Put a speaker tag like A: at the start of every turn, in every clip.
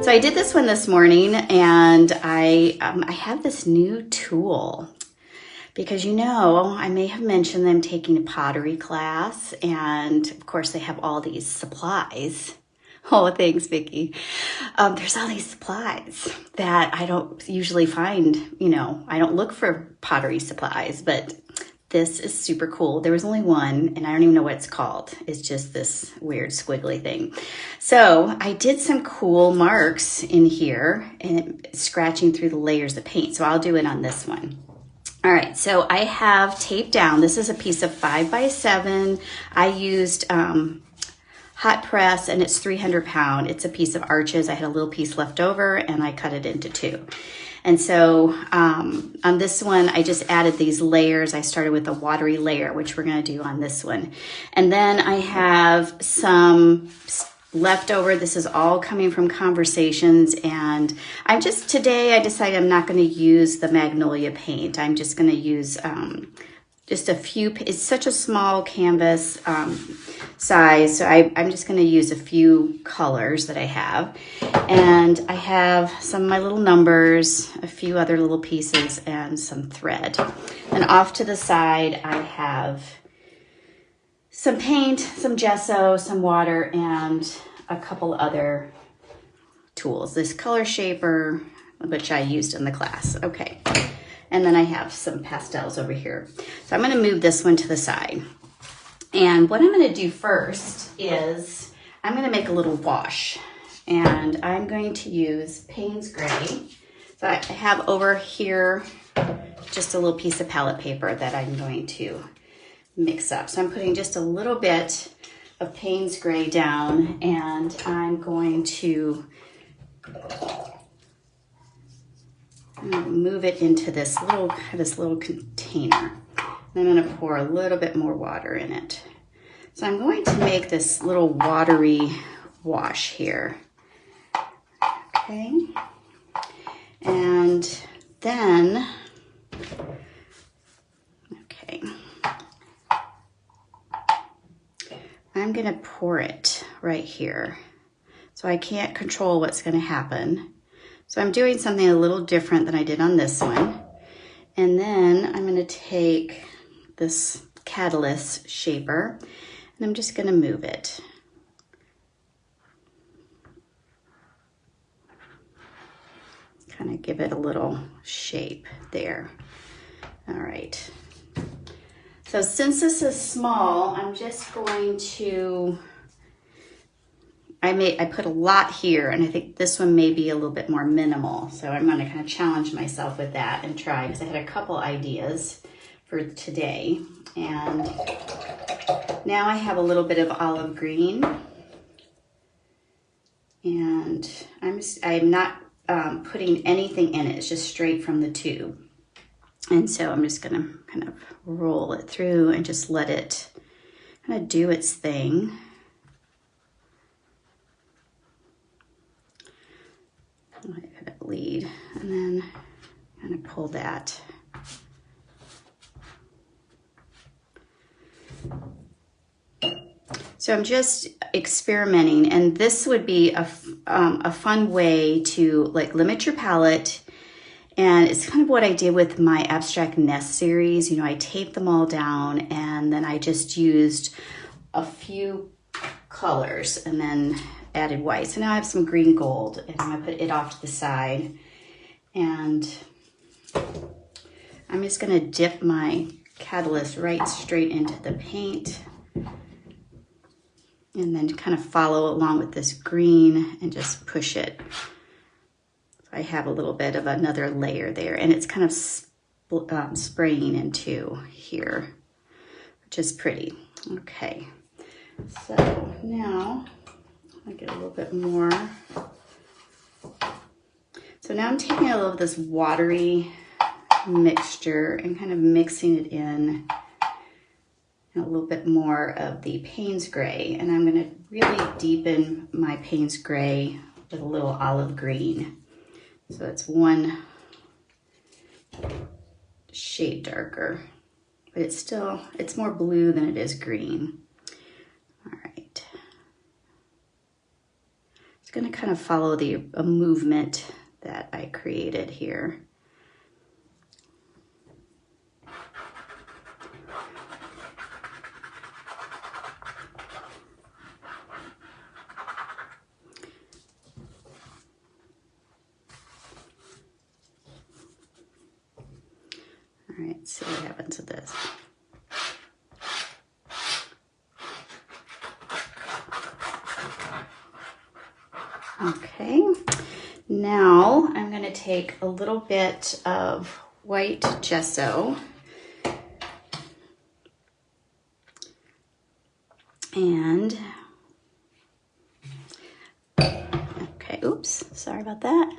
A: So I did this one this morning, and I have this new tool because, you know, I may have mentioned I'm taking a pottery class, and of course they have all these supplies. Oh, thanks, Vicki. There's all these supplies that I don't usually find, you know, I don't look for pottery supplies, but this is super cool. There was only one, and I don't even know what it's called. It's just this weird squiggly thing. So I did some cool marks in here and scratching through the layers of paint. So I'll do it on this one. All right, so I have taped down. This is a piece of 5x7. I used hot press, and it's 300 pound. It's a piece of arches. I had a little piece left over, and I cut it into two. And so on this one, I just added these layers. I started with a watery layer, which we're gonna do on this one. And then I have some leftover. This is all coming from Conversations. And today I decided I'm not gonna use the Magnolia paint. I'm just gonna use just a few. It's such a small canvas size, so I'm just going to use a few colors that I have. And I have some of my little numbers, a few other little pieces, and some thread. And off to the side, I have some paint, some gesso, some water, and a couple other tools. This color shaper, which I used in the class. Okay. And then I have some pastels over here. So I'm gonna move this one to the side. And what I'm gonna do first is I'm gonna make a little wash. And I'm going to use Payne's Gray. So I have over here just a little piece of palette paper that I'm going to mix up. So I'm putting just a little bit of Payne's Gray down, and I'm going to move it into this little container. And I'm going to pour a little bit more water in it. So I'm going to make this little watery wash here. Okay. And then, okay, I'm going to pour it right here. So I can't control what's going to happen. So I'm doing something a little different than I did on this one. And then I'm going to take this Catalyst shaper, and I'm just going to move it. Kind of give it a little shape there. All right. So since this is small, I'm just going to, I put a lot here, and I think this one may be a little bit more minimal. So I'm going to kind of challenge myself with that and try, because I had a couple ideas for today. And now I have a little bit of olive green, and I'm not putting anything in it. It's just straight from the tube. And so I'm just going to kind of roll it through and just let it kind of do its thing. Let it lead, and then kind of pull that. So I'm just experimenting, and this would be a fun way to like limit your palette. And it's kind of what I did with my Abstract Nest series. You know, I taped them all down, and then I just used a few colors and then added white. So now I have some green gold, and I'm gonna put it off to the side. And I'm just gonna dip my Catalyst right straight into the paint, and then kind of follow along with this green and just push it. So I have a little bit of another layer there, and it's kind of spraying into here, which is pretty. Okay, so now I get a little bit more. So now I'm taking a little of this watery mixture and kind of mixing it in, and a little bit more of the Payne's Gray. And I'm going to really deepen my Payne's Gray with a little olive green. So it's one shade darker, but it's more blue than it is green. All right. It's going to kind of follow a movement that I created here. All right, let's see what happens with this. Okay, now I'm going to take a little bit of white gesso and, okay, oops, sorry about that.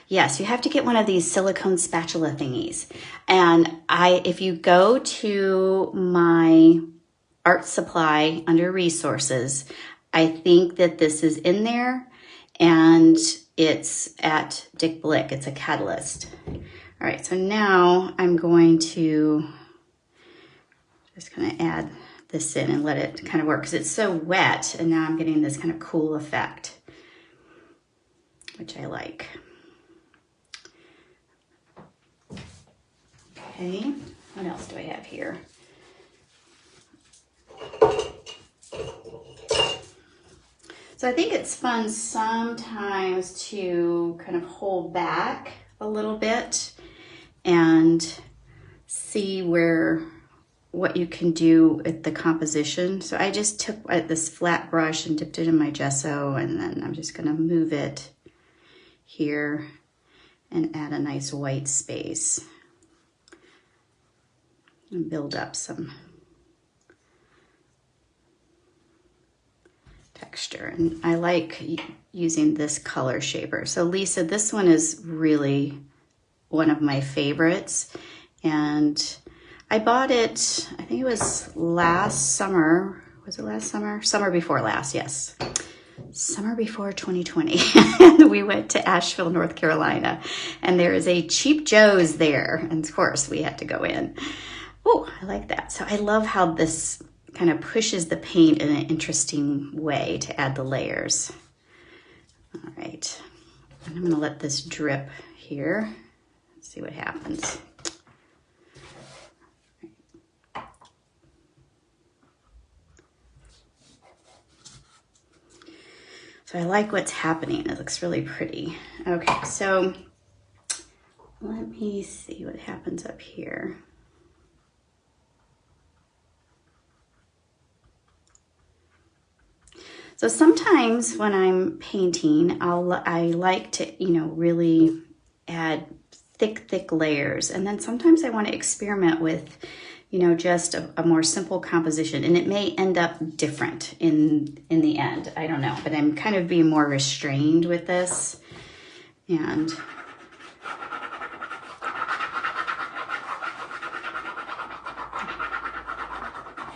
A: Yes, you have to get one of these silicone spatula thingies. And if you go to my art supply under resources, I think that this is in there and it's at Dick Blick. It's a catalyst. All right, so now I'm going to just kind of add this in and let it kind of work because it's so wet, and now I'm getting this kind of cool effect, which I like. Okay, what else do I have here? So I think it's fun sometimes to kind of hold back a little bit and see what you can do with the composition. So I just took this flat brush and dipped it in my gesso, and then I'm just gonna move it here and add a nice white space and build up some texture. And I like using this color shaper. So Lisa, this one is really one of my favorites, and I bought it, I think it was last summer. Was it last summer? Summer before last, yes. Summer before 2020. And we went to Asheville, North Carolina, and there is a Cheap Joe's there, and of course we had to go in. Oh, I like that. So I love how this kind of pushes the paint in an interesting way to add the layers. All right, and I'm gonna let this drip here. Let's see what happens. So I like what's happening. It looks really pretty. Okay, so let me see what happens up here. So sometimes when I'm painting, I like to, really add thick layers. And then sometimes I want to experiment with, just a more simple composition. And it may end up different in the end. I don't know, but I'm kind of being more restrained with this. And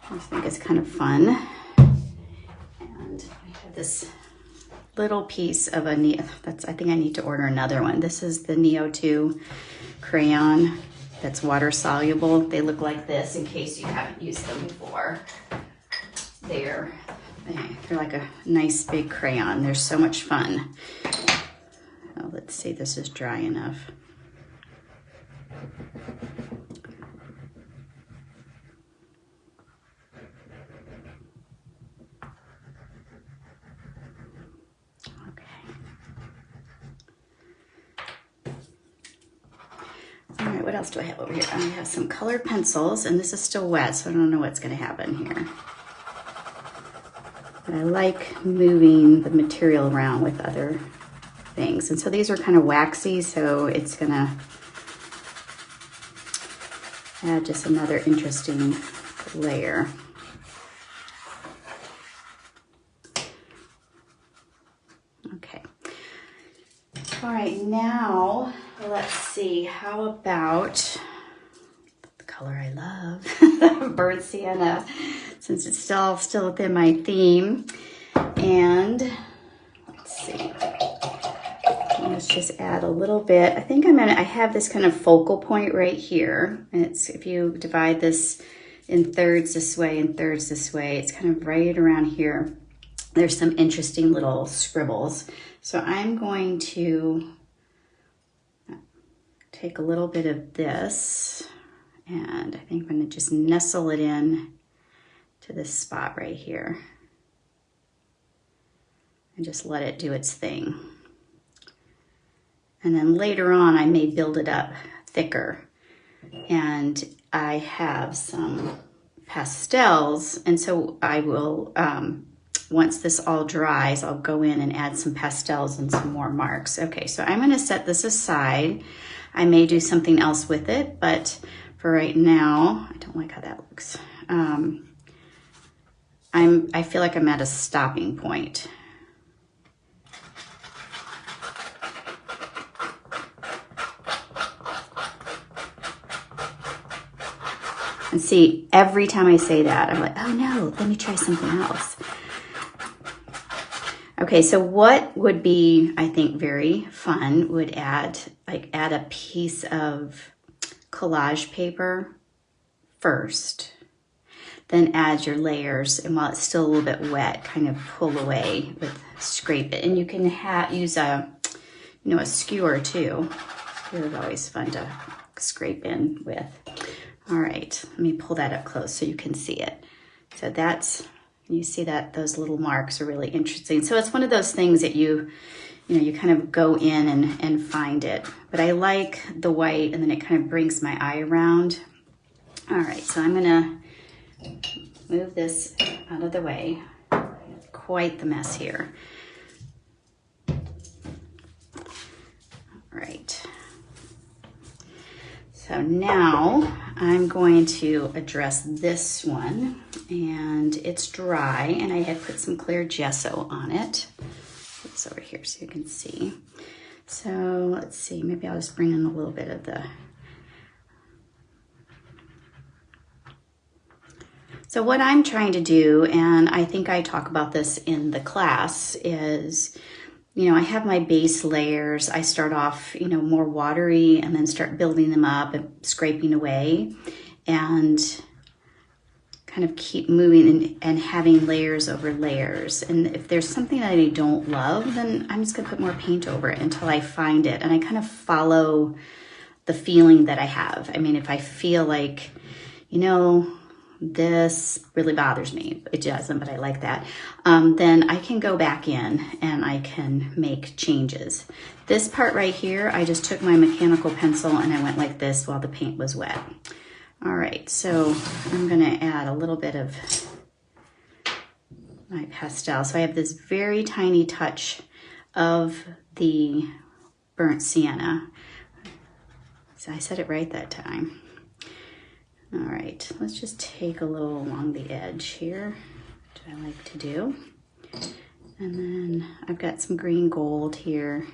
A: I just think it's kind of fun. This little piece of I think I need to order another one. This is the Neo 2 crayon that's water soluble. They look like this in case you haven't used them before. They're like a nice big crayon. They're so much fun. Oh, let's see, this is dry enough. All right, what else do I have over here? I have some colored pencils, and this is still wet, so I don't know what's going to happen here. But I like moving the material around with other things. And so these are kind of waxy, so it's going to add just another interesting layer. Okay. All right, now let's see, how about the color I love, burnt sienna, since it's still within my theme. And let's see, let's just add a little bit. I think I have this kind of focal point right here, and it's, if you divide this in thirds this way and thirds this way, it's kind of right around here. there's some interesting little scribbles. So I'm going to take a little bit of this, and I think I'm going to just nestle it in to this spot right here and just let it do its thing. And then later on, I may build it up thicker. And I have some pastels, and so I will, once this all dries, I'll go in and add some pastels and some more marks. Okay, so I'm gonna set this aside. I may do something else with it, but for right now, I don't like how that looks. I feel like I'm at a stopping point. And see, every time I say that, I'm like, oh no, let me try something else. Okay, so what would be, I think, very fun would add a piece of collage paper first, then add your layers, and while it's still a little bit wet, kind of pull away scrape it. And you can use a skewer too. Skewer is always fun to scrape in with. All right, let me pull that up close so you can see it. So you see that those little marks are really interesting. So it's one of those things that you kind of go in and find it. But I like the white, and then it kind of brings my eye around. All right, so I'm gonna move this out of the way. Quite the mess here. All right. So now I'm going to address this one, and it's dry, and I had put some clear gesso on it. It's over here so you can see. So let's see, maybe I'll just bring in a little bit of the... So what I'm trying to do, and I think I talk about this in the class, is I have my base layers. I start off, more watery, and then start building them up and scraping away, and kind of keep moving and having layers over layers. And if there's something that I don't love, then I'm just gonna put more paint over it until I find it. And I kind of follow the feeling that I have. I mean, if I feel like, this really bothers me, it doesn't, but I like that, then I can go back in and I can make changes. This part right here, I just took my mechanical pencil and I went like this while the paint was wet. All right, so I'm gonna add a little bit of my pastel. So I have this very tiny touch of the burnt sienna. So I said it right that time. All right, let's just take a little along the edge here, which I like to do. And then I've got some green gold here.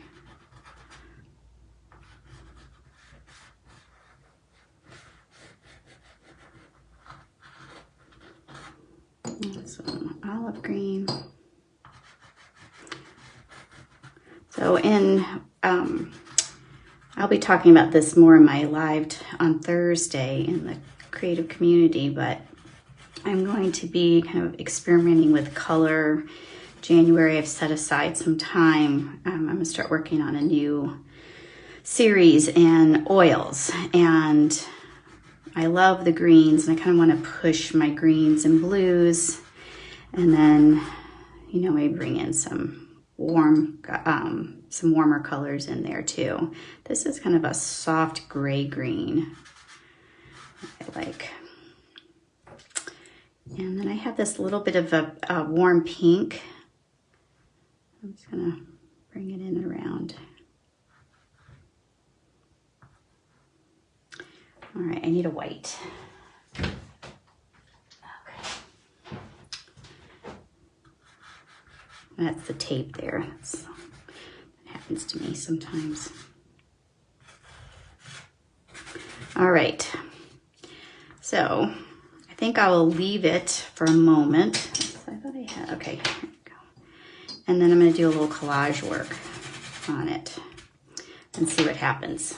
A: Some olive green. So I'll be talking about this more in my live on Thursday in the creative community, but I'm going to be kind of experimenting with color. January, I've set aside some time. I'm gonna start working on a new series in oils, and I love the greens, and I kind of want to push my greens and blues, and then, maybe bring in some warmer colors in there too. This is kind of a soft gray green I like. And then I have this little bit of a warm pink. I'm just gonna bring it in and around. All right, I need a white. Okay. That's the tape there. That happens to me sometimes. All right. So I think I will leave it for a moment. I thought I had, okay, here we go. And then I'm gonna do a little collage work on it and see what happens.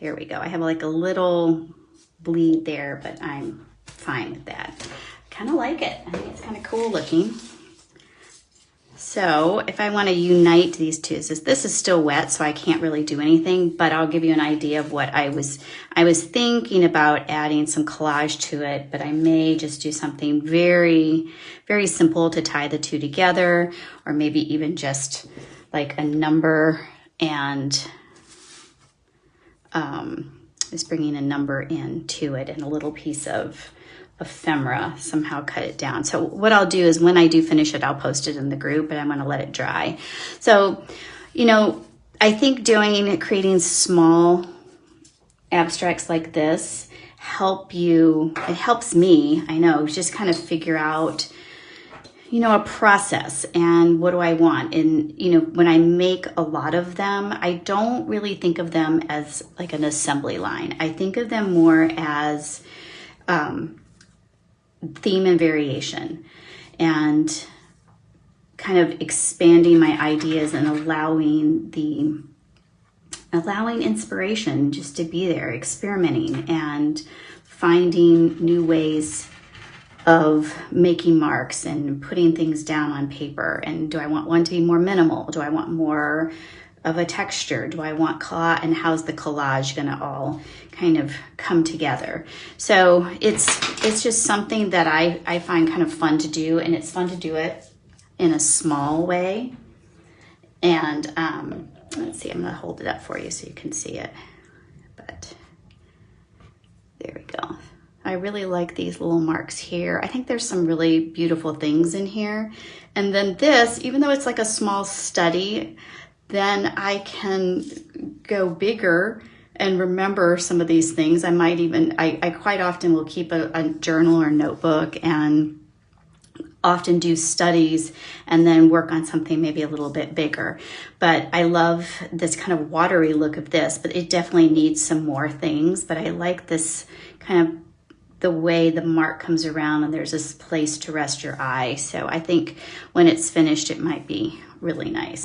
A: There we go. I have like a little bleed there, but I'm fine with that. Kind of like it. I think it's kind of cool looking. So if I want to unite these two, this is still wet, so I can't really do anything, but I'll give you an idea of what I was thinking about adding some collage to it, but I may just do something very, very simple to tie the two together, or maybe even just like a number and just bringing a number into it and a little piece of ephemera, somehow cut it down. So what I'll do is when I do finish it, I'll post it in the group, and I'm going to let it dry. So, you know, I think creating small abstracts like this it helps me, I know, just kind of figure out, you know, a process and what do I want. And, you know, when I make a lot of them, I don't really think of them as like an assembly line. I think of them more as theme and variation, and kind of expanding my ideas and allowing inspiration just to be there, experimenting and finding new ways of making marks and putting things down on paper. And do I want one to be more minimal? Do I want more of a texture? Do I want collage? And how's the collage gonna all kind of come together? So it's just something that I find kind of fun to do, and it's fun to do it in a small way. And let's see, I'm gonna hold it up for you so you can see it. But there we go. I really like these little marks here. I think there's some really beautiful things in here. And then this, even though it's like a small study, then I can go bigger and remember some of these things. I might even, I quite often will keep a journal or notebook and often do studies and then work on something maybe a little bit bigger. But I love this kind of watery look of this, but it definitely needs some more things. But I like this kind of the way the mark comes around and there's this place to rest your eye. So I think when it's finished, it might be really nice.